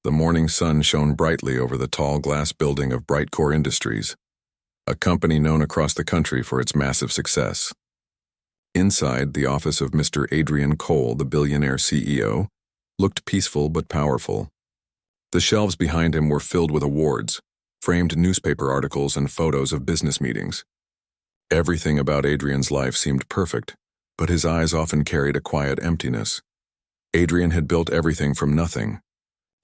The morning sun shone brightly over the tall glass building of Brightcore Industries, a company known across the country for its massive success. Inside, the office of Mr. Adrian Cole, the billionaire CEO, looked peaceful but powerful. The shelves behind him were filled with awards, framed newspaper articles, and photos of business meetings. Everything about Adrian's life seemed perfect, but his eyes often carried a quiet emptiness. Adrian had built everything from nothing.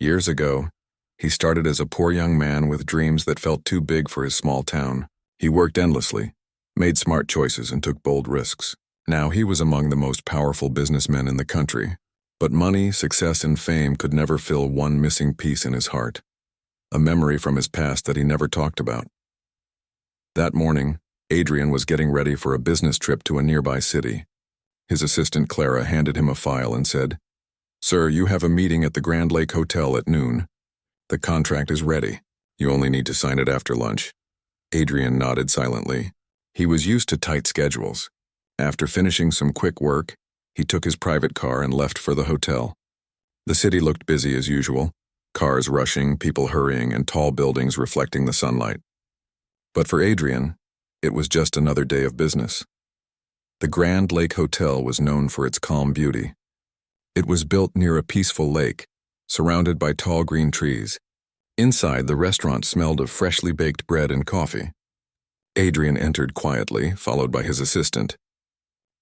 Years ago, he started as a poor young man with dreams that felt too big for his small town. He worked endlessly, made smart choices, and took bold risks. Now he was among the most powerful businessmen in the country, but money, success, and fame could never fill one missing piece in his heart, a memory from his past that he never talked about. That morning, Adrian was getting ready for a business trip to a nearby city. His assistant Clara handed him a file and said, "Sir, you have a meeting at the Grand Lake Hotel at noon. The contract is ready. You only need to sign it after lunch." Adrian nodded silently. He was used to tight schedules. After finishing some quick work, he took his private car and left for the hotel. The city looked busy as usual, cars rushing, people hurrying, and tall buildings reflecting the sunlight. But for Adrian, it was just another day of business. The Grand Lake Hotel was known for its calm beauty. It was built near a peaceful lake, surrounded by tall green trees. Inside, the restaurant smelled of freshly baked bread and coffee. Adrian entered quietly, followed by his assistant.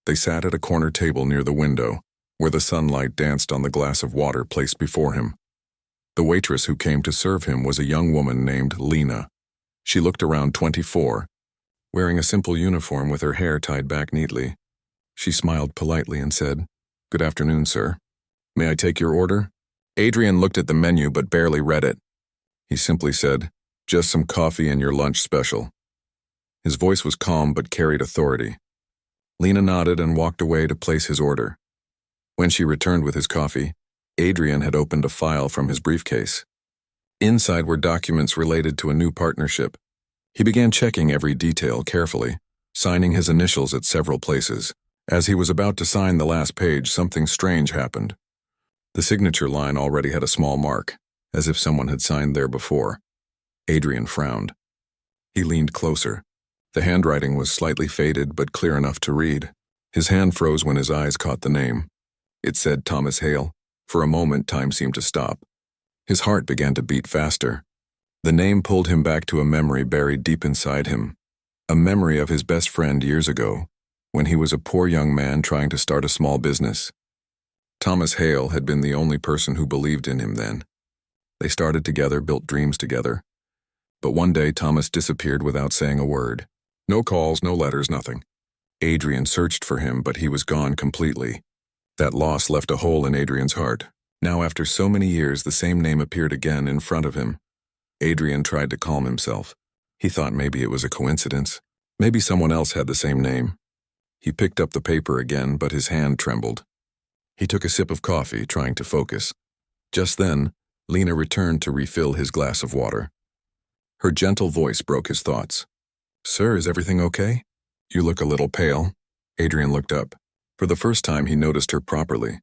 They sat at a corner table near the window, where the sunlight danced on the glass of water placed before him. The waitress who came to serve him was a young woman named Lena. She looked around 24, wearing a simple uniform with her hair tied back neatly. She smiled politely and said, "Good afternoon, sir. May I take your order?" Adrian looked at the menu but barely read it. He simply said, "Just some coffee and your lunch special." His voice was calm but carried authority. Lena nodded and walked away to place his order. When she returned with his coffee, Adrian had opened a file from his briefcase. Inside were documents related to a new partnership. He began checking every detail carefully, signing his initials at several places. As he was about to sign the last page, something strange happened. The signature line already had a small mark, as if someone had signed there before. Adrian frowned. He leaned closer. The handwriting was slightly faded but clear enough to read. His hand froze when his eyes caught the name. It said Thomas Hale. For a moment, time seemed to stop. His heart began to beat faster. The name pulled him back to a memory buried deep inside him. A memory of his best friend years ago, when he was a poor young man trying to start a small business. Thomas Hale had been the only person who believed in him then. They started together, built dreams together. But one day Thomas disappeared without saying a word. No calls, no letters, nothing. Adrian searched for him, but he was gone completely. That loss left a hole in Adrian's heart. Now, after so many years, the same name appeared again in front of him. Adrian tried to calm himself. He thought maybe it was a coincidence. Maybe someone else had the same name. He picked up the paper again, but his hand trembled. He took a sip of coffee, trying to focus. Just then, Lena returned to refill his glass of water. Her gentle voice broke his thoughts. "Sir, is everything okay? You look a little pale." Adrian looked up. For the first time, he noticed her properly.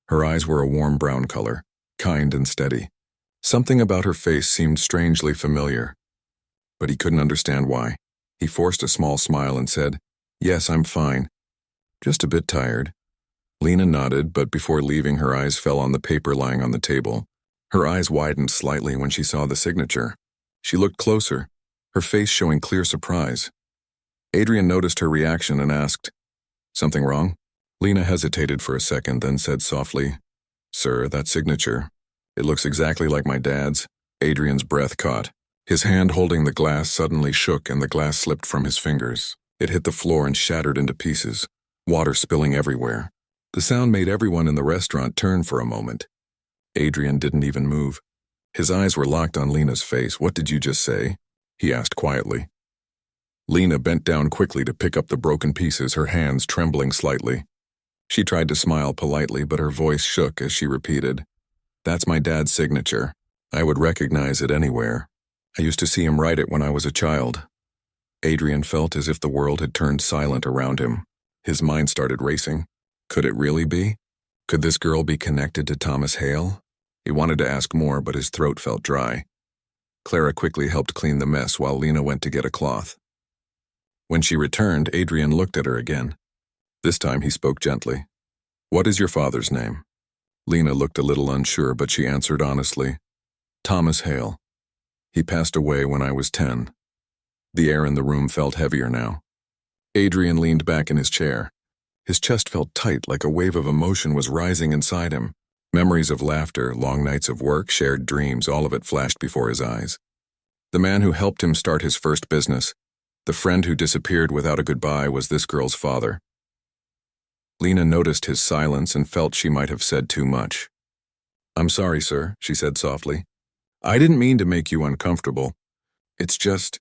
Her eyes were a warm brown color, kind and steady. Something about her face seemed strangely familiar, but he couldn't understand why. He forced a small smile and said, "Yes, I'm fine. Just a bit tired." Lena nodded, but before leaving, her eyes fell on the paper lying on the table. Her eyes widened slightly when she saw the signature. She looked closer, her face showing clear surprise. Adrian noticed her reaction and asked, "Something wrong?" Lena hesitated for a second, then said softly, "Sir, that signature, it looks exactly like my dad's." Adrian's breath caught. His hand holding the glass suddenly shook and the glass slipped from his fingers. It hit the floor and shattered into pieces, water spilling everywhere. The sound made everyone in the restaurant turn for a moment. Adrian didn't even move. His eyes were locked on Lena's face. "What did you just say?" he asked quietly. Lena bent down quickly to pick up the broken pieces, her hands trembling slightly. She tried to smile politely, but her voice shook as she repeated, "That's my dad's signature. I would recognize it anywhere. I used to see him write it when I was a child." Adrian felt as if the world had turned silent around him. His mind started racing. Could it really be? Could this girl be connected to Thomas Hale? He wanted to ask more, but his throat felt dry. Clara quickly helped clean the mess while Lena went to get a cloth. When she returned, Adrian looked at her again. This time he spoke gently. "What is your father's name?" Lena looked a little unsure, but she answered honestly. "Thomas Hale. He passed away when I was 10. The air in the room felt heavier now. Adrian leaned back in his chair. His chest felt tight, like a wave of emotion was rising inside him. Memories of laughter, long nights of work, shared dreams, all of it flashed before his eyes. The man who helped him start his first business, the friend who disappeared without a goodbye, was this girl's father. Lena noticed his silence and felt she might have said too much. "I'm sorry, sir," she said softly. "I didn't mean to make you uncomfortable. It's just,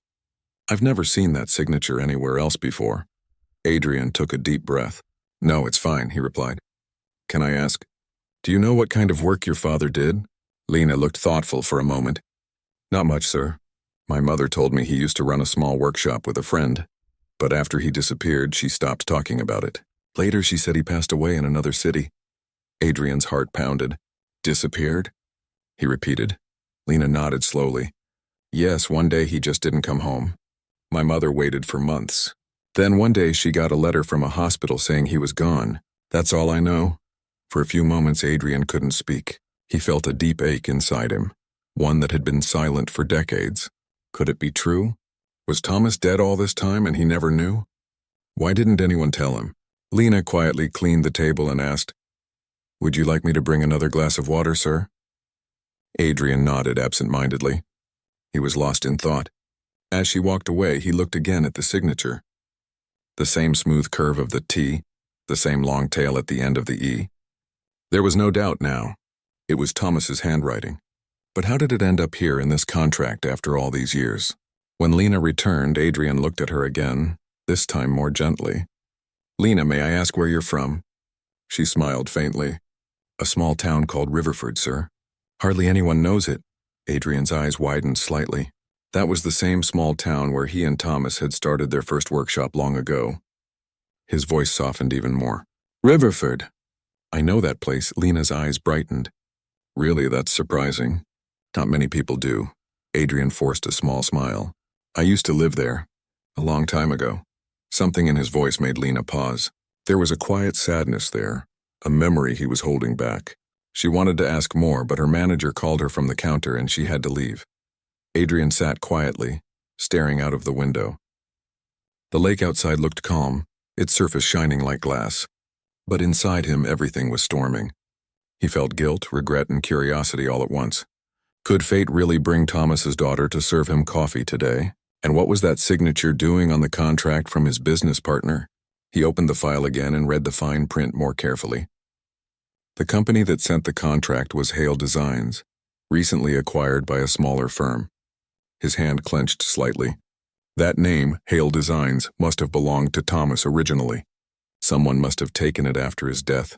I've never seen that signature anywhere else before." Adrian took a deep breath. "No, it's fine," he replied. "Can I ask, do you know what kind of work your father did?" Lena looked thoughtful for a moment. "Not much, sir. My mother told me he used to run a small workshop with a friend, but after he disappeared, she stopped talking about it. Later, she said he passed away in another city." Adrian's heart pounded. "Disappeared?" he repeated. Lena nodded slowly. "Yes, one day he just didn't come home. My mother waited for months. Then one day she got a letter from a hospital saying he was gone. That's all I know." For a few moments, Adrian couldn't speak. He felt a deep ache inside him, one that had been silent for decades. Could it be true? Was Thomas dead all this time and he never knew? Why didn't anyone tell him? Lena quietly cleaned the table and asked, "Would you like me to bring another glass of water, sir?" Adrian nodded absent-mindedly. He was lost in thought. As she walked away, he looked again at the signature. The same smooth curve of the T, the same long tail at the end of the E. There was no doubt now. It was Thomas's handwriting. But how did it end up here in this contract after all these years? When Lena returned, Adrian looked at her again, this time more gently. "Lena, may I ask where you're from?" She smiled faintly. "A small town called Riverford, sir." "Hardly anyone knows it." Adrian's eyes widened slightly. That was the same small town where he and Thomas had started their first workshop long ago. His voice softened even more. "Riverford. I know that place." Lena's eyes brightened. "Really, that's surprising. Not many people do." Adrian forced a small smile. "I used to live there, a long time ago." Something in his voice made Lena pause. There was a quiet sadness there, a memory he was holding back. She wanted to ask more, but her manager called her from the counter and she had to leave. Adrian sat quietly, staring out of the window. The lake outside looked calm, its surface shining like glass. But inside him, everything was storming. He felt guilt, regret, and curiosity all at once. Could fate really bring Thomas's daughter to serve him coffee today? And what was that signature doing on the contract from his business partner? He opened the file again and read the fine print more carefully. The company that sent the contract was Hale Designs, recently acquired by a smaller firm. His hand clenched slightly. That name, Hale Designs, must have belonged to Thomas originally. Someone must have taken it after his death.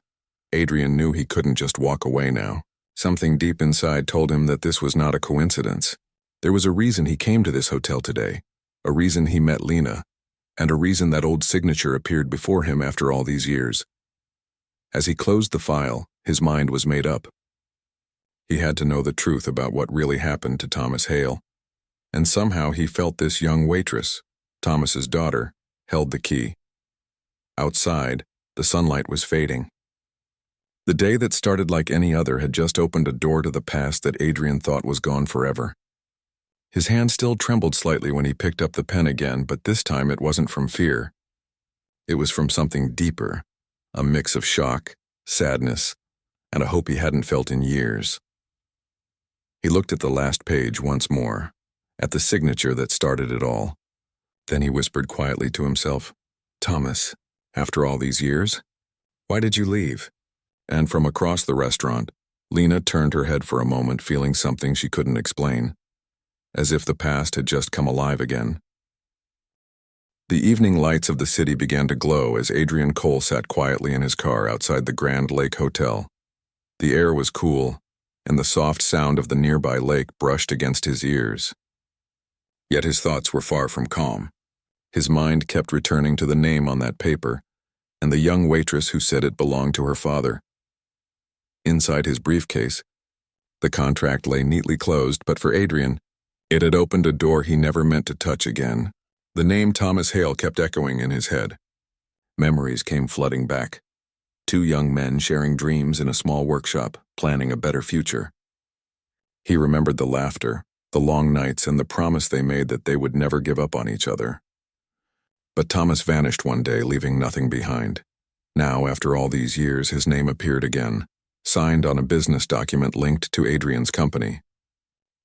Adrian knew he couldn't just walk away now. Something deep inside told him that this was not a coincidence. There was a reason he came to this hotel today, a reason he met Lena, and a reason that old signature appeared before him after all these years. As he closed the file, his mind was made up. He had to know the truth about what really happened to Thomas Hale. And somehow he felt this young waitress, Thomas's daughter, held the key. Outside, the sunlight was fading. The day that started like any other had just opened a door to the past that Adrian thought was gone forever. His hand still trembled slightly when he picked up the pen again, but this time it wasn't from fear. It was from something deeper, a mix of shock, sadness, and a hope he hadn't felt in years. He looked at the last page once more, at the signature that started it all. Then he whispered quietly to himself, "Thomas, after all these years, why did you leave?" And from across the restaurant, Lena turned her head for a moment, feeling something she couldn't explain, as if the past had just come alive again. The evening lights of the city began to glow as Adrian Cole sat quietly in his car outside the Grand Lake Hotel. The air was cool, and the soft sound of the nearby lake brushed against his ears. Yet his thoughts were far from calm. His mind kept returning to the name on that paper, and the young waitress who said it belonged to her father. Inside his briefcase, The contract lay neatly closed, but for Adrian, it had opened a door he never meant to touch again. The name Thomas Hale kept echoing in his head. Memories came flooding back. Two young men sharing dreams in a small workshop, planning a better future. He remembered the laughter, the long nights, and the promise they made that they would never give up on each other. But Thomas vanished one day, leaving nothing behind. Now, after all these years, his name appeared again, signed on a business document linked to Adrian's company.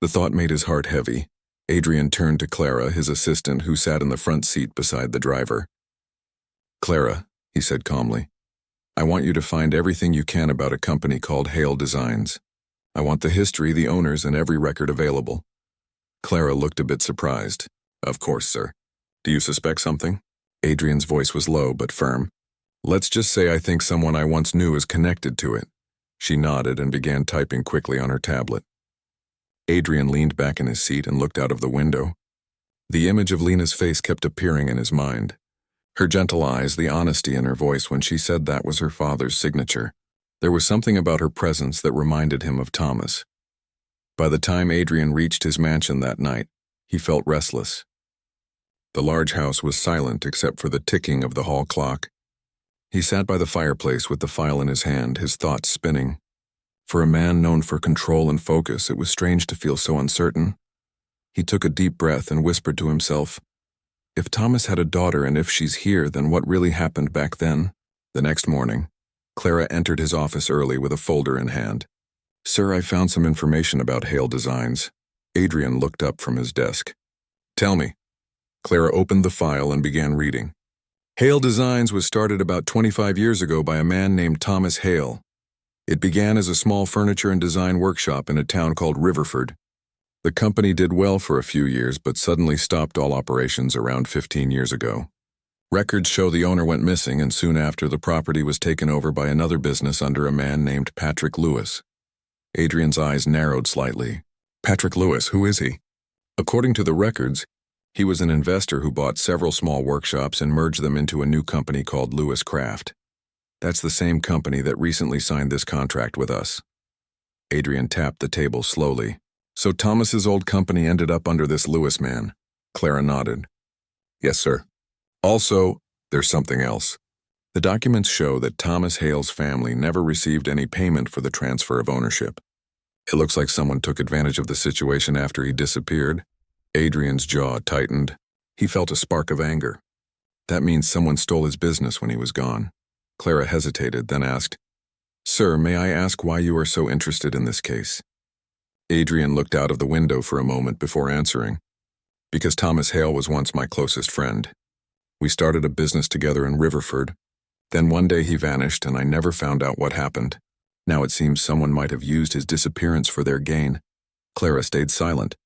The thought made his heart heavy. Adrian turned to Clara, his assistant, who sat in the front seat beside the driver. "Clara," he said calmly, "I want you to find everything you can about a company called Hale Designs. I want the history, the owners, and every record available." Clara looked a bit surprised. "Of course, sir. Do you suspect something?" Adrian's voice was low but firm. "Let's just say I think someone I once knew is connected to it." She nodded and began typing quickly on her tablet. Adrian leaned back in his seat and looked out of the window. The image of Lena's face kept appearing in his mind. Her gentle eyes, the honesty in her voice when she said that was her father's signature. There was something about her presence that reminded him of Thomas. By the time Adrian reached his mansion that night, he felt restless. The large house was silent except for the ticking of the hall clock. He sat by the fireplace with the file in his hand, his thoughts spinning. For a man known for control and focus, it was strange to feel so uncertain. He took a deep breath and whispered to himself, "If Thomas had a daughter and if she's here, then what really happened back then?" The next morning, Clara entered his office early with a folder in hand. "Sir, I found some information about Hale Designs." Adrian looked up from his desk. "Tell me." Clara opened the file and began reading. "Hale Designs was started about 25 years ago by a man named Thomas Hale. It began as a small furniture and design workshop in a town called Riverford. The company did well for a few years but suddenly stopped all operations around 15 years ago. Records show the owner went missing, and soon after the property was taken over by another business under a man named Patrick Lewis." Adrian's eyes narrowed slightly. "Patrick Lewis, who is he?" "According to the records, he was an investor who bought several small workshops and merged them into a new company called Lewis Craft. That's the same company that recently signed this contract with us." Adrian tapped the table slowly. "So Thomas's old company ended up under this Lewis man?" Clara nodded. "Yes, sir. Also, there's something else. The documents show that Thomas Hale's family never received any payment for the transfer of ownership. It looks like someone took advantage of the situation after he disappeared." Adrian's jaw tightened. He felt a spark of anger. That means someone stole his business when he was gone. Clara hesitated, then asked, "Sir, may I ask why you are so interested in this case?" Adrian looked out of the window for a moment before answering. "Because Thomas Hale was once my closest friend. We started a business together in Riverford. Then one day he vanished and I never found out what happened. Now it seems someone might have used his disappearance for their gain." Clara stayed silent,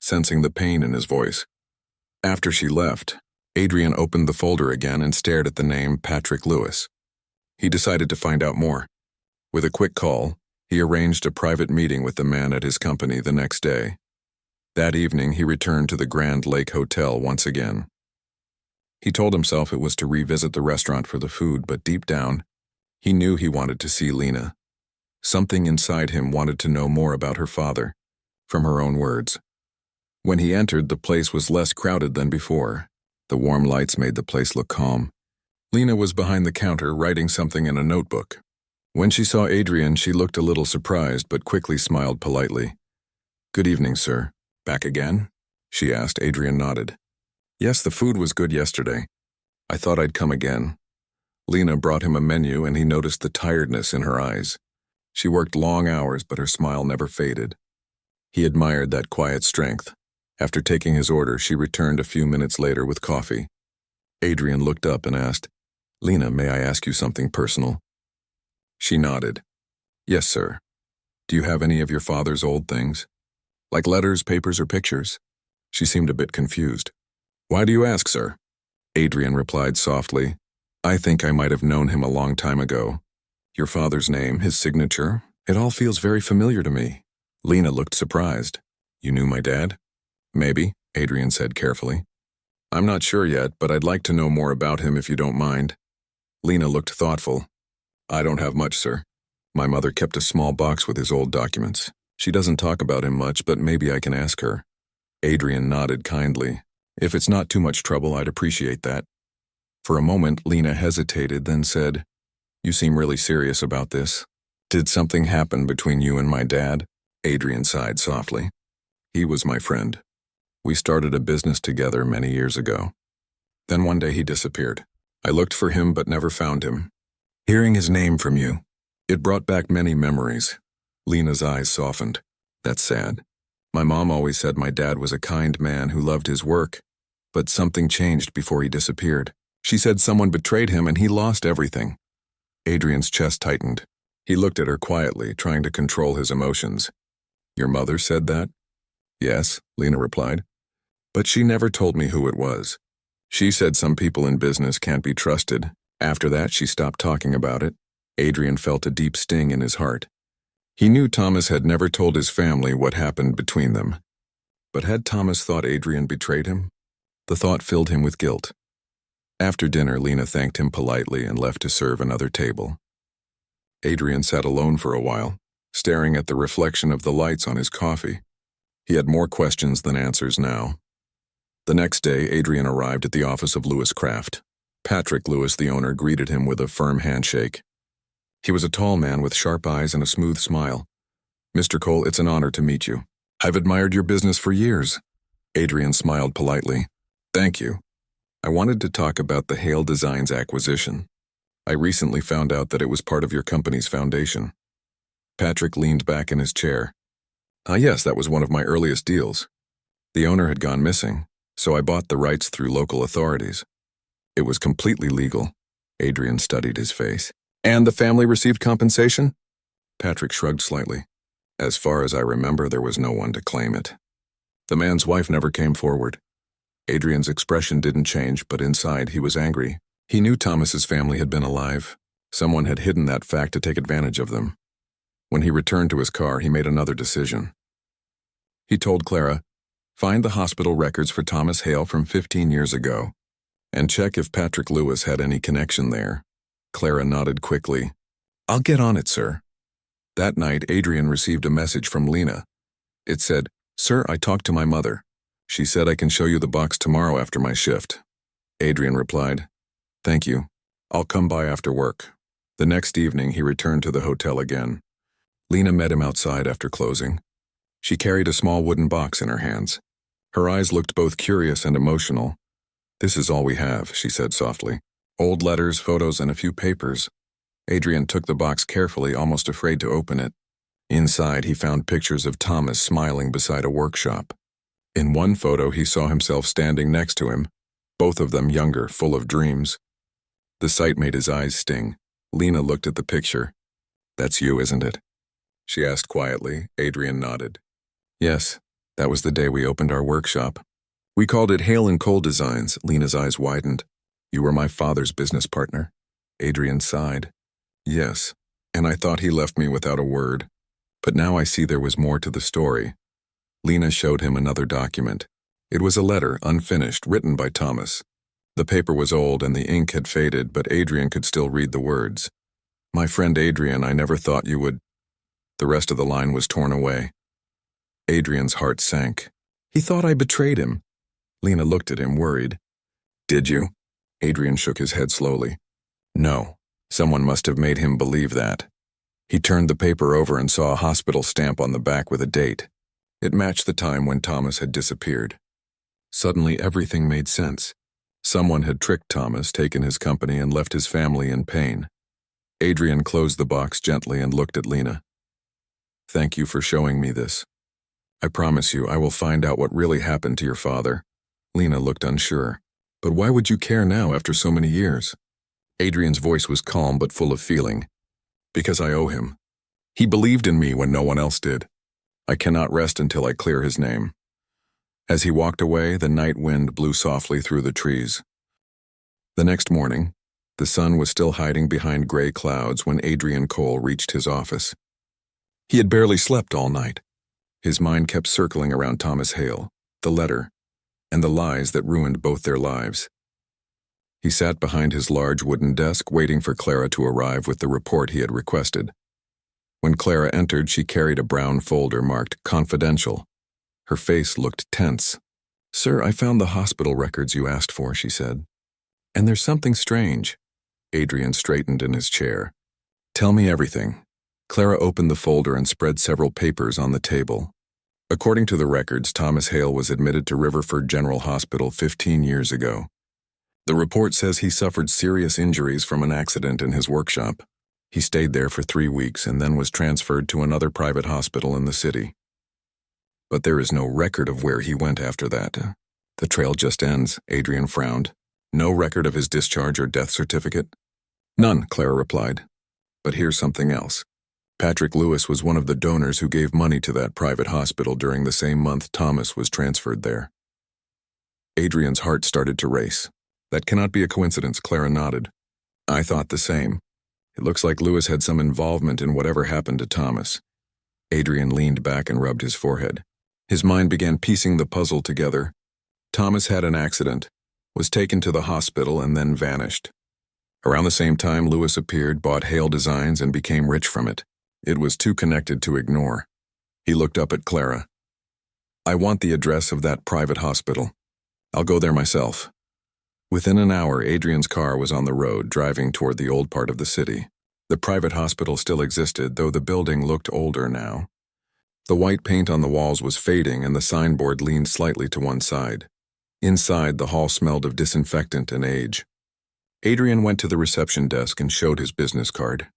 sensing the pain in his voice. After she left, Adrian opened the folder again and stared at the name Patrick Lewis. He decided to find out more. With a quick call, he arranged a private meeting with the man at his company the next day. That evening, he returned to the Grand Lake Hotel once again. He told himself it was to revisit the restaurant for the food, but deep down, he knew he wanted to see Lena. Something inside him wanted to know more about her father, from her own words. When he entered, the place was less crowded than before. The warm lights made the place look calm. Lena was behind the counter writing something in a notebook. When she saw Adrian, she looked a little surprised but quickly smiled politely. "Good evening, sir. Back again?" she asked. Adrian nodded. "Yes, the food was good yesterday. I thought I'd come again." Lena brought him a menu and he noticed the tiredness in her eyes. She worked long hours, but her smile never faded. He admired that quiet strength. After taking his order, she returned a few minutes later with coffee. Adrian looked up and asked, "Lena, may I ask you something personal?" She nodded. "Yes, sir. Do you have any of your father's old things? Like letters, papers, or pictures?" She seemed a bit confused. "Why do you ask, sir?" Adrian replied softly, "I think I might have known him a long time ago. Your father's name, his signature, it all feels very familiar to me." Lena looked surprised. "You knew my dad?" "Maybe," Adrian said carefully. "I'm not sure yet, but I'd like to know more about him if you don't mind." Lena looked thoughtful. "I don't have much, sir. My mother kept a small box with his old documents. She doesn't talk about him much, but maybe I can ask her. Adrian nodded kindly. If it's not too much trouble, I'd appreciate that. For a moment, Lena hesitated, then said, "You seem really serious about this. Did something happen between you and my dad?" Adrian sighed softly. "He was my friend. We started a business together many years ago. Then one day he disappeared. I looked for him but never found him. Hearing his name from you, it brought back many memories." Lena's eyes softened. "That's sad. My mom always said my dad was a kind man who loved his work, but something changed before he disappeared. She said someone betrayed him and he lost everything." Adrian's chest tightened. He looked at her quietly, trying to control his emotions. "Your mother said that?" "Yes," Lena replied. "But she never told me who it was. She said some people in business can't be trusted." After that, she stopped talking about it. Adrian felt a deep sting in his heart. He knew Thomas had never told his family what happened between them. But had Thomas thought Adrian betrayed him? The thought filled him with guilt. After dinner, Lena thanked him politely and left to serve another table. Adrian sat alone for a while, staring at the reflection of the lights on his coffee. He had more questions than answers now. The next day, Adrian arrived at the office of Lewis Craft. Patrick Lewis, the owner, greeted him with a firm handshake. He was a tall man with sharp eyes and a smooth smile. "Mr. Cole, it's an honor to meet you. I've admired your business for years." Adrian smiled politely. "Thank you. I wanted to talk about the Hale Designs acquisition. I recently found out that it was part of your company's foundation." Patrick leaned back in his chair. Yes, that was one of my earliest deals. The owner had gone missing, so I bought the rights through local authorities. It was completely legal." Adrian studied his face. "And the family received compensation?" Patrick shrugged slightly. "As far as I remember, there was no one to claim it. The man's wife never came forward." Adrian's expression didn't change, but inside he was angry. He knew Thomas's family had been alive. Someone had hidden that fact to take advantage of them. When he returned to his car, he made another decision. He told Clara, "Find the hospital records for Thomas Hale from 15 years ago, and check if Patrick Lewis had any connection there." Clara nodded quickly. "I'll get on it, sir." That night, Adrian received a message from Lena. It said, "Sir, I talked to my mother. She said I can show you the box tomorrow after my shift." Adrian replied, "Thank you. I'll come by after work." The next evening, he returned to the hotel again. Lena met him outside after closing. She carried a small wooden box in her hands. Her eyes looked both curious and emotional. "This is all we have," she said softly. "Old letters, photos, and a few papers." Adrian took the box carefully, almost afraid to open it. Inside, he found pictures of Thomas smiling beside a workshop. In one photo, he saw himself standing next to him, both of them younger, full of dreams. The sight made his eyes sting. Lena looked at the picture. "That's you, isn't it?" she asked quietly. Adrian nodded. "Yes, that was the day we opened our workshop. We called it Hale & Cole Designs." Lena's eyes widened. "You were my father's business partner." Adrian sighed. "Yes, and I thought he left me without a word. But now I see there was more to the story." Lena showed him another document. It was a letter, unfinished, written by Thomas. The paper was old and the ink had faded, but Adrian could still read the words. "My friend Adrian, I never thought you would..." The rest of the line was torn away. Adrian's heart sank. "He thought I betrayed him." Lena looked at him, worried. "Did you?" Adrian shook his head slowly. "No. Someone must have made him believe that." He turned the paper over and saw a hospital stamp on the back with a date. It matched the time when Thomas had disappeared. Suddenly, everything made sense. Someone had tricked Thomas, taken his company, and left his family in pain. Adrian closed the box gently and looked at Lena. "Thank you for showing me this. I promise you I will find out what really happened to your father." Lena looked unsure. "But why would you care now after so many years?" Adrian's voice was calm but full of feeling. "Because I owe him. He believed in me when no one else did. I cannot rest until I clear his name." As he walked away, the night wind blew softly through the trees. The next morning, the sun was still hiding behind gray clouds when Adrian Cole reached his office. He had barely slept all night. His mind kept circling around Thomas Hale, the letter, and the lies that ruined both their lives. He sat behind his large wooden desk waiting for Clara to arrive with the report he had requested. When Clara entered, she carried a brown folder marked Confidential. Her face looked tense. "Sir, I found the hospital records you asked for," she said. "And there's something strange." Adrian straightened in his chair. "Tell me everything." Clara opened the folder and spread several papers on the table. According to the records, Thomas Hale was admitted to Riverford General Hospital 15 years ago. The report says he suffered serious injuries from an accident in his workshop. He stayed there for 3 weeks and then was transferred to another private hospital in the city. But there is no record of where he went after that. The trail just ends, Adrian frowned. No record of his discharge or death certificate? None, Clara replied. But here's something else. Patrick Lewis was one of the donors who gave money to that private hospital during the same month Thomas was transferred there. Adrian's heart started to race. That cannot be a coincidence, Clara nodded. I thought the same. It looks like Lewis had some involvement in whatever happened to Thomas. Adrian leaned back and rubbed his forehead. His mind began piecing the puzzle together. Thomas had an accident, was taken to the hospital, and then vanished. Around the same time, Lewis appeared, bought Hale Designs, and became rich from it. It was too connected to ignore. He looked up at Clara. I want the address of that private hospital. I'll go there myself. Within an hour, Adrian's car was on the road, driving toward the old part of the city. The private hospital still existed, though the building looked older now. The white paint on the walls was fading, and the signboard leaned slightly to one side. Inside, the hall smelled of disinfectant and age. Adrian went to the reception desk and showed his business card.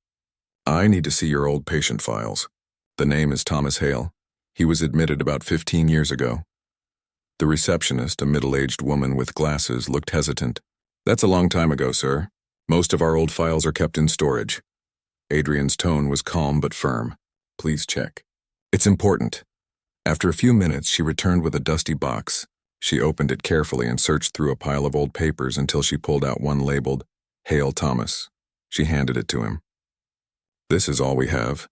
I need to see your old patient files. The name is Thomas Hale. He was admitted about 15 years ago. The receptionist, a middle-aged woman with glasses, looked hesitant. That's a long time ago, sir. Most of our old files are kept in storage. Adrian's tone was calm but firm. Please check. It's important. After a few minutes, she returned with a dusty box. She opened it carefully and searched through a pile of old papers until she pulled out one labeled Hale Thomas. She handed it to him. This is all we have.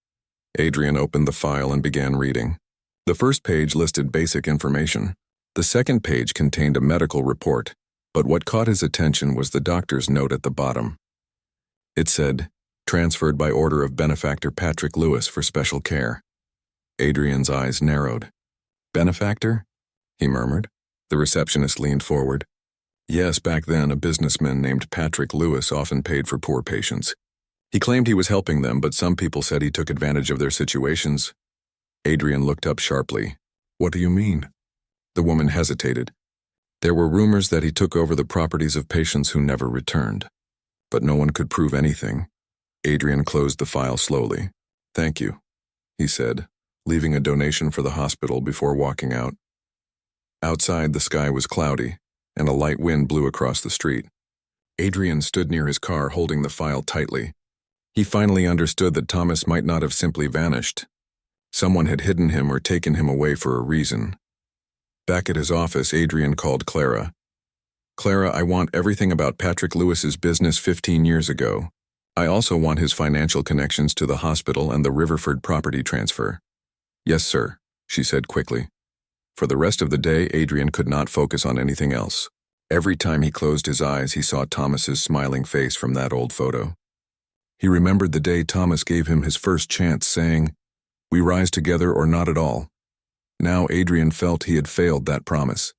Adrian opened the file and began reading. The first page listed basic information. The second page contained a medical report, but what caught his attention was the doctor's note at the bottom. It said, transferred by order of benefactor Patrick Lewis for special care. Adrian's eyes narrowed. Benefactor? He murmured. The receptionist leaned forward. Yes, back then a businessman named Patrick Lewis often paid for poor patients. He claimed he was helping them, but some people said he took advantage of their situations. Adrian looked up sharply. What do you mean? The woman hesitated. There were rumors that he took over the properties of patients who never returned. But no one could prove anything. Adrian closed the file slowly. Thank you, he said, leaving a donation for the hospital before walking out. Outside, the sky was cloudy, and a light wind blew across the street. Adrian stood near his car holding the file tightly. He finally understood that Thomas might not have simply vanished. Someone had hidden him or taken him away for a reason. Back at his office, Adrian called Clara. Clara, I want everything about Patrick Lewis's business 15 years ago. I also want his financial connections to the hospital and the Riverford property transfer. Yes, sir, she said quickly. For the rest of the day, Adrian could not focus on anything else. Every time he closed his eyes, he saw Thomas's smiling face from that old photo. He remembered the day Thomas gave him his first chance, saying, "We rise together or not at all." Now Adrian felt he had failed that promise.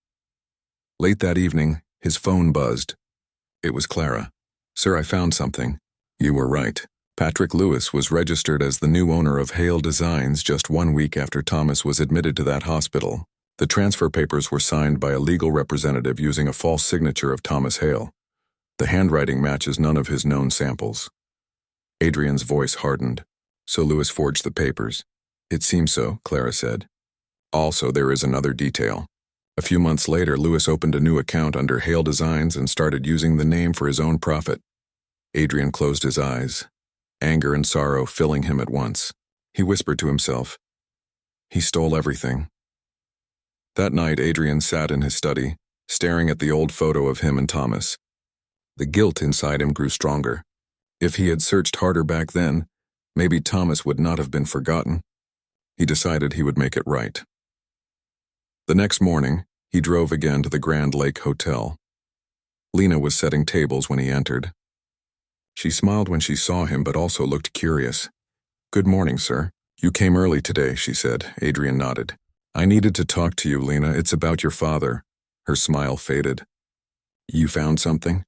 Late that evening, his phone buzzed. It was Clara. Sir, I found something. You were right. Patrick Lewis was registered as the new owner of Hale Designs just 1 week after Thomas was admitted to that hospital. The transfer papers were signed by a legal representative using a false signature of Thomas Hale. The handwriting matches none of his known samples. Adrian's voice hardened. So Lewis forged the papers. It seems so, Clara said. Also, there is another detail. A few months later, Lewis opened a new account under Hale Designs and started using the name for his own profit. Adrian closed his eyes, anger and sorrow filling him at once. He whispered to himself, he stole everything. That night, Adrian sat in his study, staring at the old photo of him and Thomas. The guilt inside him grew stronger. If he had searched harder back then, maybe Thomas would not have been forgotten. He decided he would make it right. The next morning, he drove again to the Grand Lake Hotel. Lena was setting tables when he entered. She smiled when she saw him but also looked curious. Good morning, sir. You came early today, she said. Adrian nodded. I needed to talk to you, Lena. It's about your father. Her smile faded. You found something?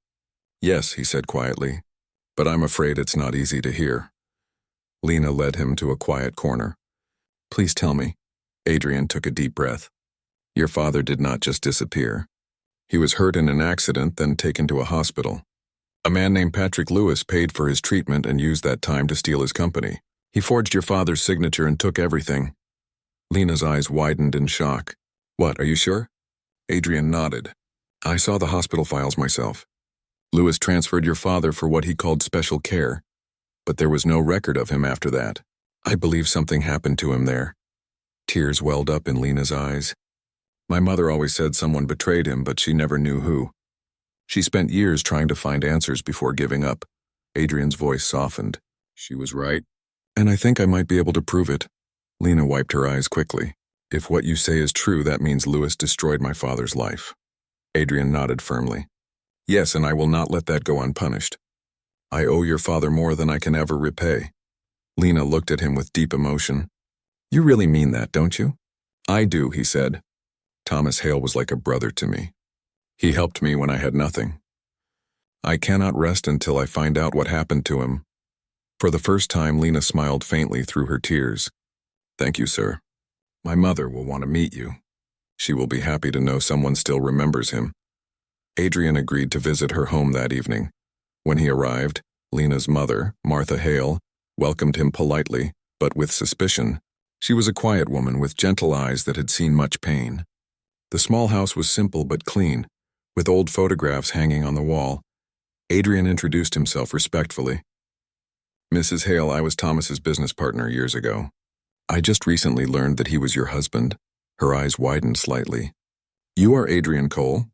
Yes, he said quietly. But I'm afraid it's not easy to hear. Lena led him to a quiet corner. Please tell me. Adrian took a deep breath. Your father did not just disappear. He was hurt in an accident, then taken to a hospital. A man named Patrick Lewis paid for his treatment and used that time to steal his company. He forged your father's signature and took everything. Lena's eyes widened in shock. What, are you sure? Adrian nodded. I saw the hospital files myself. Lewis transferred your father for what he called special care, but there was no record of him after that. I believe something happened to him there. Tears welled up in Lena's eyes. My mother always said someone betrayed him, but she never knew who. She spent years trying to find answers before giving up. Adrian's voice softened. She was right. And I think I might be able to prove it. Lena wiped her eyes quickly. If what you say is true, that means Lewis destroyed my father's life. Adrian nodded firmly. Yes, and I will not let that go unpunished. I owe your father more than I can ever repay. Lena looked at him with deep emotion. You really mean that, don't you? I do, he said. Thomas Hale was like a brother to me. He helped me when I had nothing. I cannot rest until I find out what happened to him. For the first time, Lena smiled faintly through her tears. Thank you, sir. My mother will want to meet you. She will be happy to know someone still remembers him. Adrian agreed to visit her home that evening. When he arrived, Lena's mother, Martha Hale, welcomed him politely, but with suspicion. She was a quiet woman with gentle eyes that had seen much pain. The small house was simple but clean, with old photographs hanging on the wall. Adrian introduced himself respectfully. Mrs. Hale, I was Thomas's business partner years ago. I just recently learned that he was your husband. Her eyes widened slightly. You are Adrian Cole?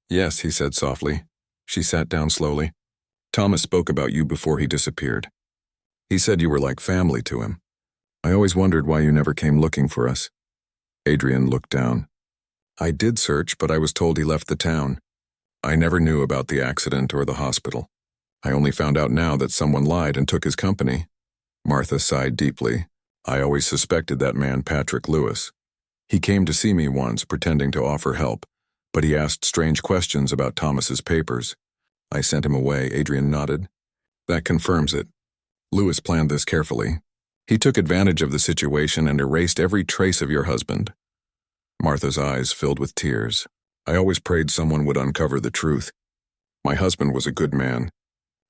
Yes, he said softly. She sat down slowly. Thomas spoke about you before he disappeared. He said you were like family to him. I always wondered why you never came looking for us. Adrian looked down. I did search, but I was told he left the town. I never knew about the accident or the hospital. I only found out now that someone lied and took his company. Martha sighed deeply. I always suspected that man, Patrick Lewis. He came to see me once, pretending to offer help, but he asked strange questions about Thomas's papers. I sent him away, Adrian nodded. That confirms it. Lewis planned this carefully. He took advantage of the situation and erased every trace of your husband. Martha's eyes filled with tears. I always prayed someone would uncover the truth. My husband was a good man.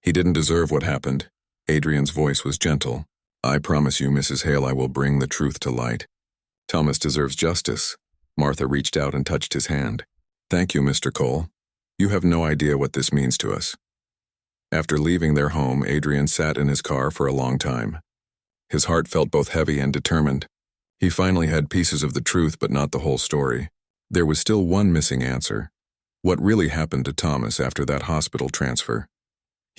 He didn't deserve what happened. Adrian's voice was gentle. I promise you, Mrs. Hale, I will bring the truth to light. Thomas deserves justice. Martha reached out and touched his hand. Thank you, Mr. Cole. You have no idea what this means to us. After leaving their home, Adrian sat in his car for a long time. His heart felt both heavy and determined. He finally had pieces of the truth, but not the whole story. There was still one missing answer. What really happened to Thomas after that hospital transfer?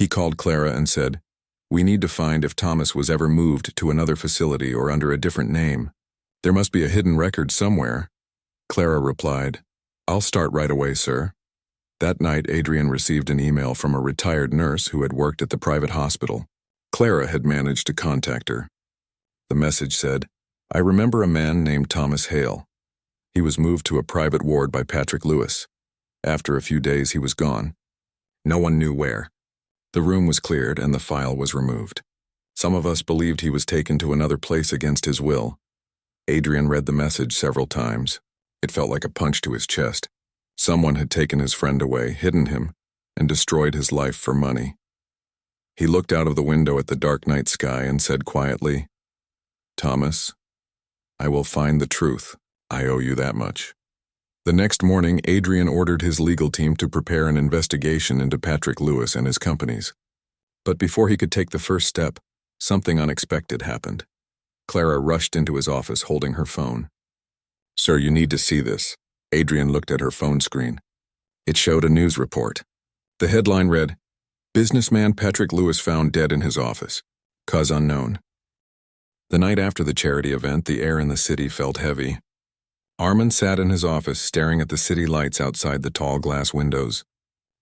He called Clara and said, We need to find if Thomas was ever moved to another facility or under a different name. There must be a hidden record somewhere. Clara replied, I'll start right away, sir. That night, Adrian received an email from a retired nurse who had worked at the private hospital. Clara had managed to contact her. The message said, I remember a man named Thomas Hale. He was moved to a private ward by Patrick Lewis. After a few days, he was gone. No one knew where. The room was cleared and the file was removed. Some of us believed he was taken to another place against his will. Adrian read the message several times. It felt like a punch to his chest. Someone had taken his friend away, hidden him, and destroyed his life for money. He looked out of the window at the dark night sky and said quietly, Thomas, I will find the truth. I owe you that much. The next morning, Adrian ordered his legal team to prepare an investigation into Patrick Lewis and his companies. But before he could take the first step, something unexpected happened. Clara rushed into his office holding her phone. Sir, you need to see this. Adrian looked at her phone screen. It showed a news report. The headline read, Businessman Patrick Lewis found dead in his office. Cause unknown. The night after the charity event, the air in the city felt heavy. Armand sat in his office staring at the city lights outside the tall glass windows.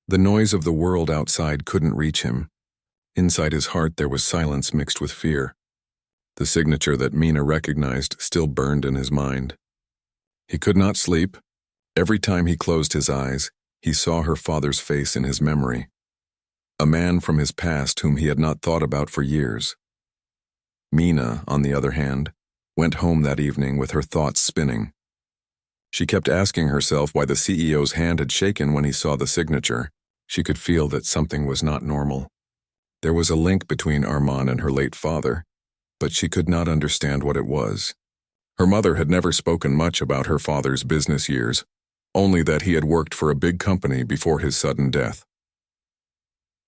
The noise of the world outside couldn't reach him. Inside his heart there was silence mixed with fear. The signature that Mina recognized still burned in his mind. He could not sleep. Every time he closed his eyes, he saw her father's face in his memory. A man from his past whom he had not thought about for years. Mina, on the other hand, went home that evening with her thoughts spinning. She kept asking herself why the CEO's hand had shaken when he saw the signature. She could feel that something was not normal. There was a link between Armand and her late father, but she could not understand what it was. Her mother had never spoken much about her father's business years, only that he had worked for a big company before his sudden death.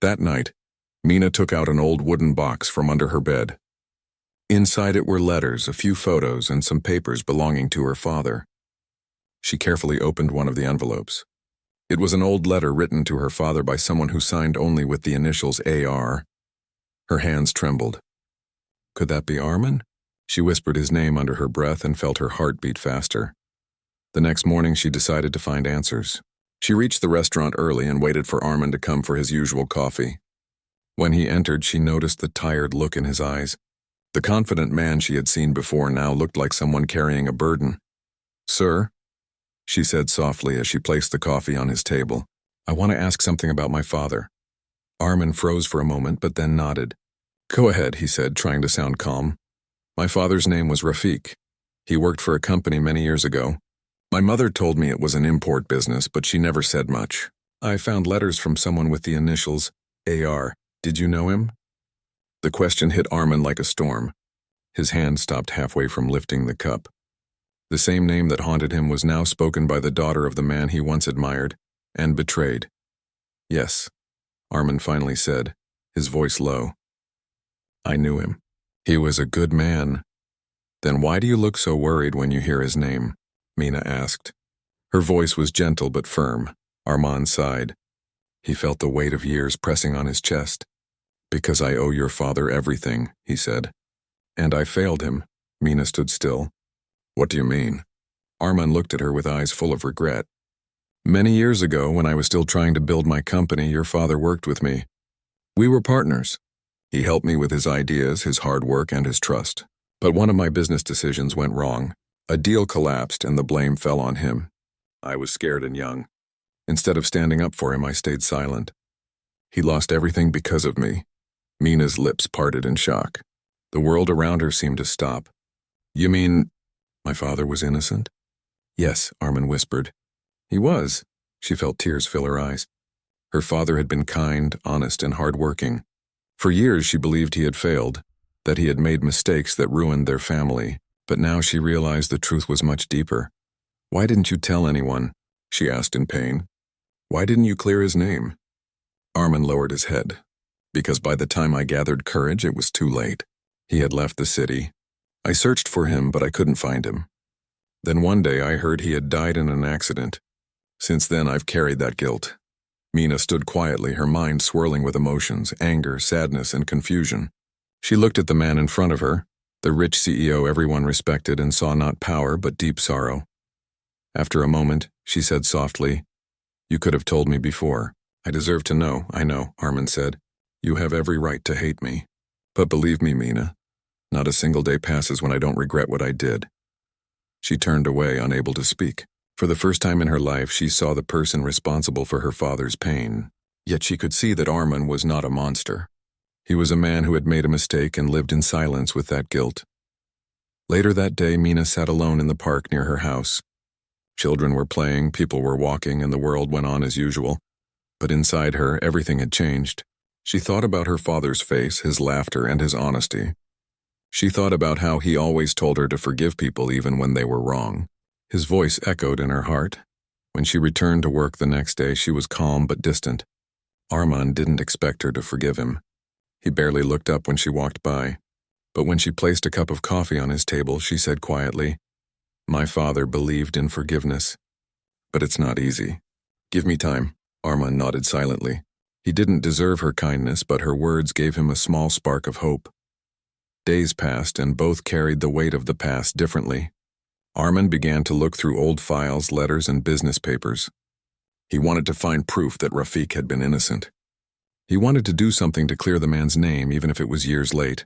That night, Mina took out an old wooden box from under her bed. Inside it were letters, a few photos, and some papers belonging to her father. She carefully opened one of the envelopes. It was an old letter written to her father by someone who signed only with the initials AR. Her hands trembled. Could that be Armand? She whispered his name under her breath and felt her heart beat faster. The next morning she decided to find answers. She reached the restaurant early and waited for Armand to come for his usual coffee. When he entered, she noticed the tired look in his eyes. The confident man she had seen before now looked like someone carrying a burden. "Sir," she said softly as she placed the coffee on his table, "I want to ask something about my father." Armand froze for a moment but then nodded. "Go ahead," he said, trying to sound calm. "My father's name was Rafiq. He worked for a company many years ago. My mother told me it was an import business, but she never said much. I found letters from someone with the initials AR. Did you know him?" The question hit Armand like a storm. His hand stopped halfway from lifting the cup. The same name that haunted him was now spoken by the daughter of the man he once admired and betrayed. "Yes," Armand finally said, his voice low. "I knew him. He was a good man." "Then why do you look so worried when you hear his name?" Mina asked. Her voice was gentle but firm. Armand sighed. He felt the weight of years pressing on his chest. "Because I owe your father everything," he said. "And I failed him." Mina stood still. "What do you mean?" Armand looked at her with eyes full of regret. "Many years ago, when I was still trying to build my company, your father worked with me. We were partners. He helped me with his ideas, his hard work, and his trust. But one of my business decisions went wrong. A deal collapsed and the blame fell on him. I was scared and young. Instead of standing up for him, I stayed silent. He lost everything because of me." Mina's lips parted in shock. The world around her seemed to stop. "You mean my father was innocent?" "Yes," Armand whispered. "He was." She felt tears fill her eyes. Her father had been kind, honest, and hardworking. For years she believed he had failed, that he had made mistakes that ruined their family, but now she realized the truth was much deeper. "Why didn't you tell anyone?" she asked in pain. "Why didn't you clear his name?" Armand lowered his head. "Because by the time I gathered courage, it was too late. He had left the city. I searched for him, but I couldn't find him. Then one day I heard he had died in an accident. Since then I've carried that guilt." Mina stood quietly, her mind swirling with emotions, anger, sadness, and confusion. She looked at the man in front of her, the rich CEO everyone respected, and saw not power but deep sorrow. After a moment, she said softly, "You could have told me before. I deserve to know." "I know," Armand said. "You have every right to hate me. But believe me, Mina, not a single day passes when I don't regret what I did." She turned away, unable to speak. For the first time in her life, she saw the person responsible for her father's pain. Yet she could see that Armand was not a monster. He was a man who had made a mistake and lived in silence with that guilt. Later that day, Mina sat alone in the park near her house. Children were playing, people were walking, and the world went on as usual. But inside her, everything had changed. She thought about her father's face, his laughter, and his honesty. She thought about how he always told her to forgive people even when they were wrong. His voice echoed in her heart. When she returned to work the next day, she was calm but distant. Armand didn't expect her to forgive him. He barely looked up when she walked by. But when she placed a cup of coffee on his table, she said quietly, "My father believed in forgiveness. But it's not easy." "Give me time." Armand nodded silently. He didn't deserve her kindness, but her words gave him a small spark of hope. Days passed, and both carried the weight of the past differently. Armand began to look through old files, letters, and business papers. He wanted to find proof that Rafiq had been innocent. He wanted to do something to clear the man's name, even if it was years late.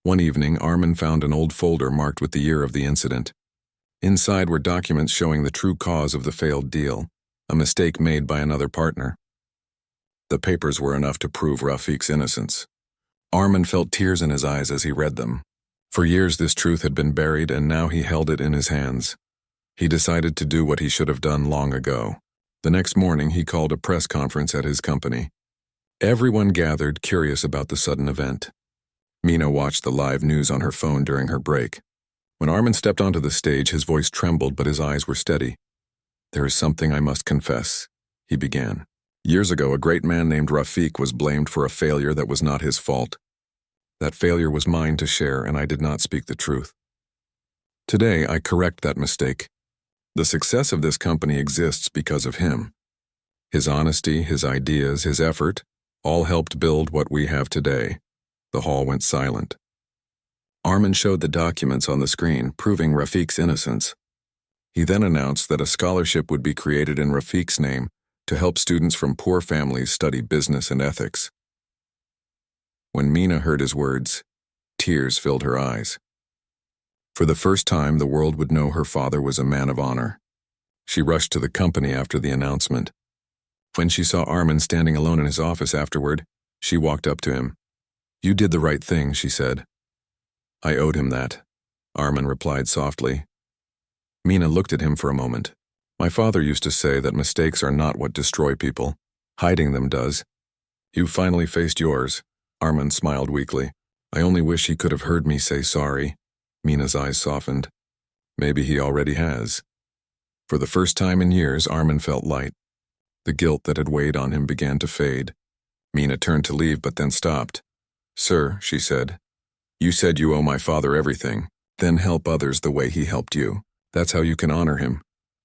One evening, Armin found an old folder marked with the year of the incident. Inside were documents showing the true cause of the failed deal, a mistake made by another partner. The papers were enough to prove Rafiq's innocence. Armin felt tears in his eyes as he read them. For years this truth had been buried, and now he held it in his hands. He decided to do what he should have done long ago. The next morning, he called a press conference at his company. Everyone gathered, curious about the sudden event. Mina watched the live news on her phone during her break. When Armin stepped onto the stage, his voice trembled, but his eyes were steady. "There is something I must confess," he began. "Years ago, a great man named Rafiq was blamed for a failure that was not his fault. That failure was mine to share, and I did not speak the truth. Today, I correct that mistake. The success of this company exists because of him. His honesty, his ideas, his effort, all helped build what we have today." The hall went silent. Armin showed the documents on the screen, proving Rafiq's innocence. He then announced that a scholarship would be created in Rafiq's name to help students from poor families study business and ethics. When Mina heard his words, tears filled her eyes. For the first time, the world would know her father was a man of honor. She rushed to the company after the announcement. When she saw Armin standing alone in his office afterward, she walked up to him. "You did the right thing," she said. "I owed him that," Armin replied softly. Mina looked at him for a moment. "My father used to say that mistakes are not what destroy people. Hiding them does. You finally faced yours." Armin smiled weakly. "I only wish he could have heard me say sorry." Mina's eyes softened. "Maybe he already has." For the first time in years, Armin felt light. The guilt that had weighed on him began to fade. Mina turned to leave, but then stopped. "Sir," she said, "you said you owe my father everything. Then help others the way he helped you. That's how you can honor him."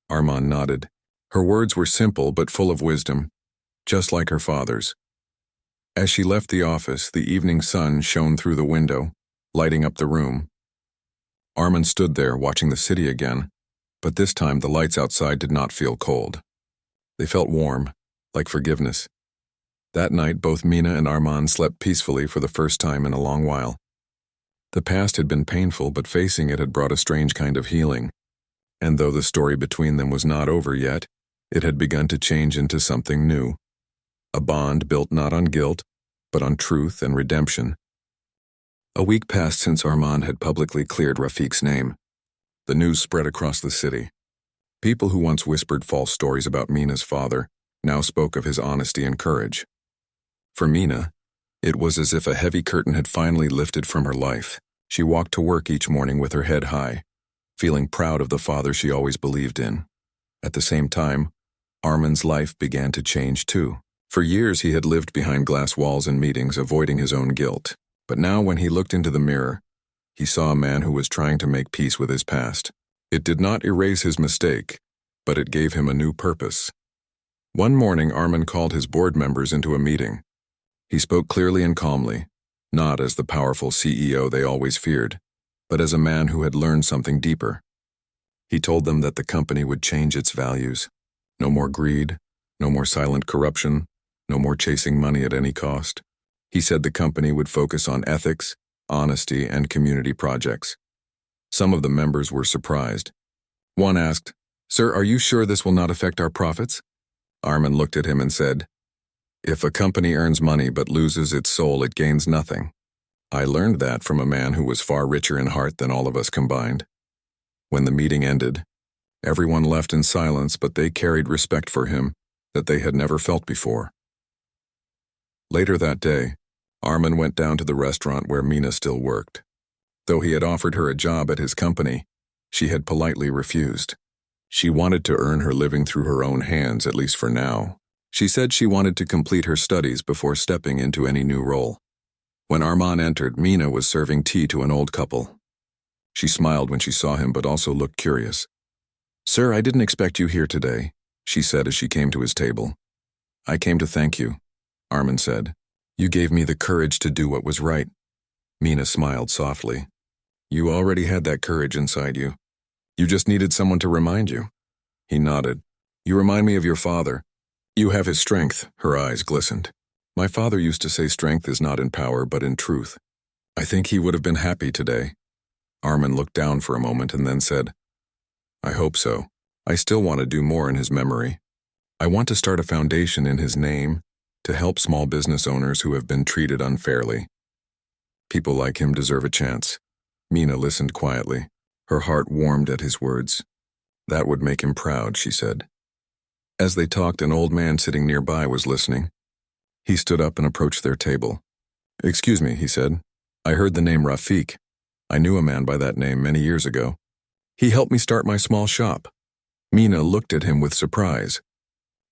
Armin nodded. Her words were simple but full of wisdom, just like her father's. As she left the office, the evening sun shone through the window, lighting up the room. Armin stood there watching the city again, but this time the lights outside did not feel cold. They felt warm, like forgiveness. That night, both Mina and Armin slept peacefully for the first time in a long while. The past had been painful, but facing it had brought a strange kind of healing. And though the story between them was not over yet, it had begun to change into something new. A bond built not on guilt, but on truth and redemption. A week passed since Armin had publicly cleared Rafiq's name. The news spread across the city. People who once whispered false stories about Mina's father now spoke of his honesty and courage. For Mina, it was as if a heavy curtain had finally lifted from her life. She walked to work each morning with her head high, feeling proud of the father she always believed in. At the same time, Armin's life began to change too. For years he had lived behind glass walls in meetings, avoiding his own guilt. But now when he looked into the mirror, he saw a man who was trying to make peace with his past. It did not erase his mistake, but it gave him a new purpose. One morning, Armin called his board members into a meeting. He spoke clearly and calmly, not as the powerful CEO they always feared, but as a man who had learned something deeper. He told them that the company would change its values. No more greed, no more silent corruption, no more chasing money at any cost. He said the company would focus on ethics, honesty, and community projects. Some of the members were surprised. One asked, "Sir, are you sure this will not affect our profits?" Armin looked at him and said, "If a company earns money but loses its soul, it gains nothing. I learned that from a man who was far richer in heart than all of us combined." When the meeting ended, everyone left in silence, but they carried respect for him that they had never felt before. Later that day, Armin went down to the restaurant where Mina still worked. Though he had offered her a job at his company, she had politely refused. She wanted to earn her living through her own hands, at least for now. She said she wanted to complete her studies before stepping into any new role. When Armin entered, Mina was serving tea to an old couple. She smiled when she saw him, but also looked curious. "Sir, I didn't expect you here today," she said as she came to his table. "I came to thank you," Armin said. "You gave me the courage to do what was right." Mina smiled softly. "You already had that courage inside you. You just needed someone to remind you." He nodded. "You remind me of your father. You have his strength." Her eyes glistened. "My father used to say strength is not in power but in truth. I think he would have been happy today. Armin looked down for a moment and then said, I hope so. I still want to do more in his memory. I want to start a foundation in his name to help small business owners who have been treated unfairly. People like him deserve a chance. Mina listened quietly. Her heart warmed at his words. That would make him proud, she said. As they talked, an old man sitting nearby was listening. He stood up and approached their table. Excuse me, he said. I heard the name Rafiq. I knew a man by that name many years ago. He helped me start my small shop. Mina looked at him with surprise.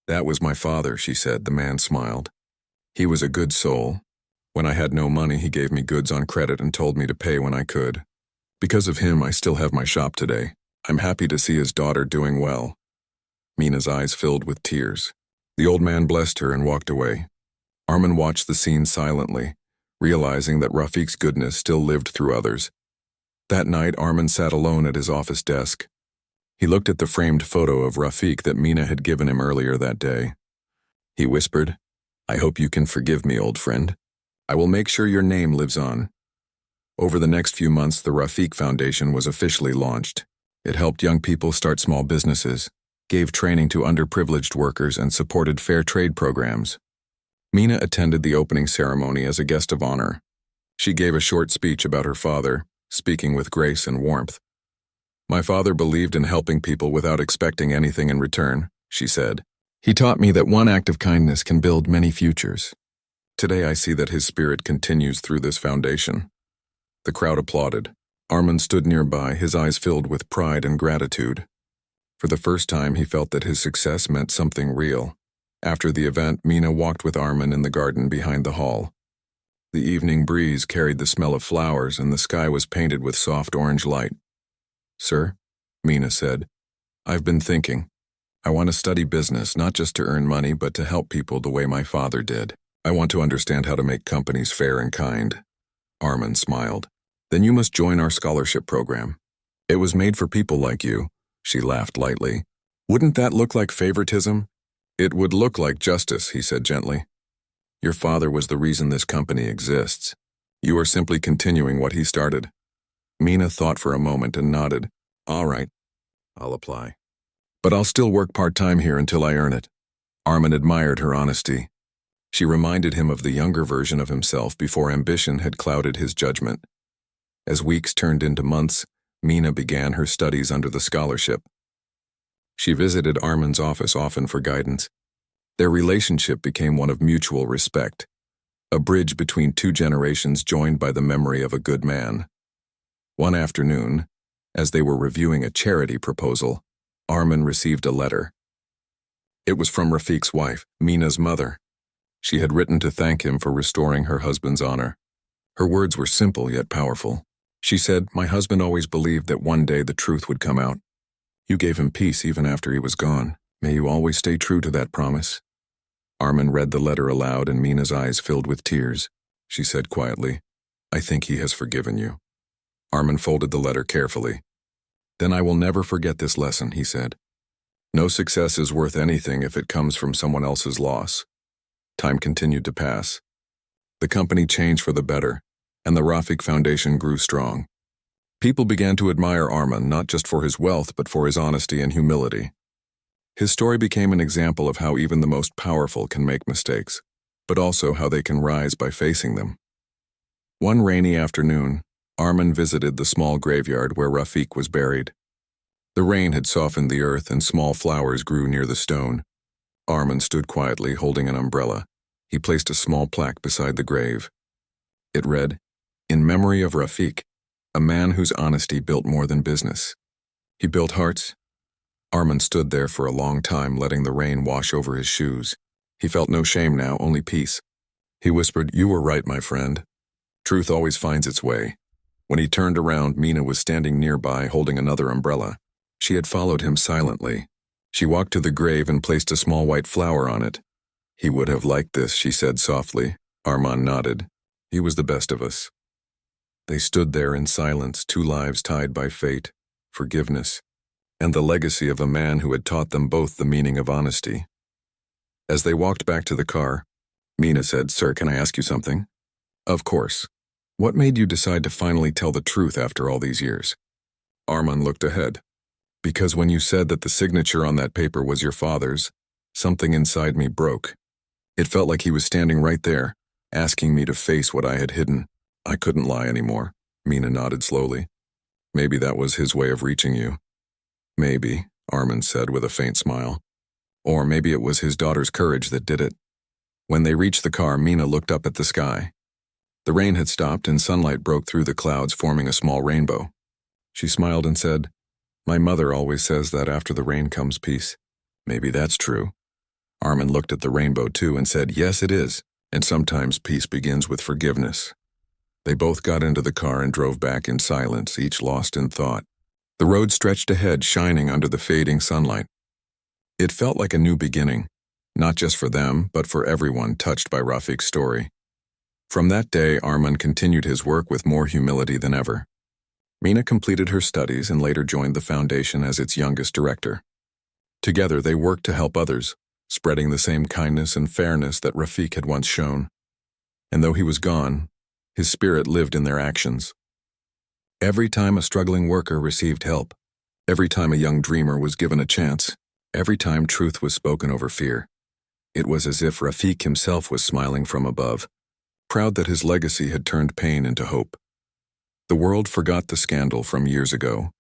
That was my father, she said. The man smiled. He was a good soul. When I had no money, he gave me goods on credit and told me to pay when I could. Because of him, I still have my shop today. I'm happy to see his daughter doing well. Mina's eyes filled with tears. The old man blessed her and walked away. Armin watched the scene silently, realizing that Rafiq's goodness still lived through others. That night, Armin sat alone at his office desk. He looked at the framed photo of Rafiq that Mina had given him earlier that day. He whispered, I hope you can forgive me, old friend. I will make sure your name lives on. Over the next few months, the Rafiq Foundation was officially launched. It helped young people start small businesses, gave training to underprivileged workers, and supported fair trade programs. Mina attended the opening ceremony as a guest of honor. She gave a short speech about her father, speaking with grace and warmth. My father believed in helping people without expecting anything in return, she said. He taught me that one act of kindness can build many futures. Today I see that his spirit continues through this foundation. The crowd applauded. Armin stood nearby, his eyes filled with pride and gratitude. For the first time, he felt that his success meant something real. After the event, Mina walked with Armin in the garden behind the hall. The evening breeze carried the smell of flowers, and the sky was painted with soft orange light. Sir, Mina said, I've been thinking. I want to study business, not just to earn money, but to help people the way my father did. I want to understand how to make companies fair and kind. Armin smiled. Then you must join our scholarship program. It was made for people like you, she laughed lightly. Wouldn't that look like favoritism? It would look like justice, he said gently. Your father was the reason this company exists. You are simply continuing what he started. Mina thought for a moment and nodded. All right, I'll apply. But I'll still work part-time here until I earn it. Armin admired her honesty. She reminded him of the younger version of himself before ambition had clouded his judgment. As weeks turned into months, Mina began her studies under the scholarship. She visited Armin's office often for guidance. Their relationship became one of mutual respect, a bridge between two generations joined by the memory of a good man. One afternoon, as they were reviewing a charity proposal, Armin received a letter. It was from Rafiq's wife, Mina's mother. She had written to thank him for restoring her husband's honor. Her words were simple yet powerful. She said, My husband always believed that one day the truth would come out. You gave him peace even after he was gone. May you always stay true to that promise. Armin read the letter aloud and Mina's eyes filled with tears. She said quietly, I think he has forgiven you. Armin folded the letter carefully. Then I will never forget this lesson, he said. No success is worth anything if it comes from someone else's loss. Time continued to pass. The company changed for the better, and the Rafiq Foundation grew strong. People began to admire Armin not just for his wealth but for his honesty and humility. His story became an example of how even the most powerful can make mistakes, but also how they can rise by facing them. One rainy afternoon, Armin visited the small graveyard where Rafiq was buried. The rain had softened the earth and small flowers grew near the stone. Armin stood quietly holding an umbrella. He placed a small plaque beside the grave. It read, In memory of Rafiq, a man whose honesty built more than business. He built hearts. Armin stood there for a long time, letting the rain wash over his shoes. He felt no shame now, only peace. He whispered, You were right, my friend. Truth always finds its way. When he turned around, Mina was standing nearby holding another umbrella. She had followed him silently. She walked to the grave and placed a small white flower on it. He would have liked this, she said softly. Armin nodded. He was the best of us. They stood there in silence, two lives tied by fate, forgiveness, and the legacy of a man who had taught them both the meaning of honesty. As they walked back to the car, Mina said, Sir, can I ask you something? Of course. What made you decide to finally tell the truth after all these years? Armand looked ahead. Because when you said that the signature on that paper was your father's, something inside me broke. It felt like he was standing right there, asking me to face what I had hidden. I couldn't lie anymore. Mina nodded slowly. Maybe that was his way of reaching you. Maybe, Armand said with a faint smile. Or maybe it was his daughter's courage that did it. When they reached the car, Mina looked up at the sky. The rain had stopped and sunlight broke through the clouds, forming a small rainbow. She smiled and said, "My mother always says that after the rain comes peace. Maybe that's true." Armand looked at the rainbow too and said, "Yes, it is, and sometimes peace begins with forgiveness." They both got into the car and drove back in silence, each lost in thought. The road stretched ahead, shining under the fading sunlight. It felt like a new beginning, not just for them, but for everyone touched by Rafiq's story. From that day, Armand continued his work with more humility than ever. Mina completed her studies and later joined the foundation as its youngest director. Together, they worked to help others, spreading the same kindness and fairness that Rafiq had once shown. And though he was gone, his spirit lived in their actions. Every time a struggling worker received help, every time a young dreamer was given a chance, every time truth was spoken over fear, it was as if Rafiq himself was smiling from above, proud that his legacy had turned pain into hope. The world forgot the scandal from years ago,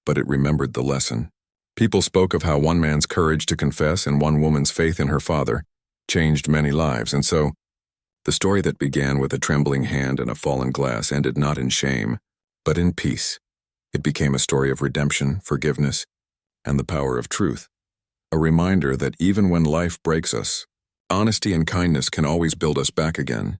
but it remembered the lesson. People spoke of how one man's courage to confess and one woman's faith in her father changed many lives, and so, the story that began with a trembling hand and a fallen glass ended not in shame, but in peace. It became a story of redemption, forgiveness, and the power of truth. A reminder that even when life breaks us, honesty and kindness can always build us back again.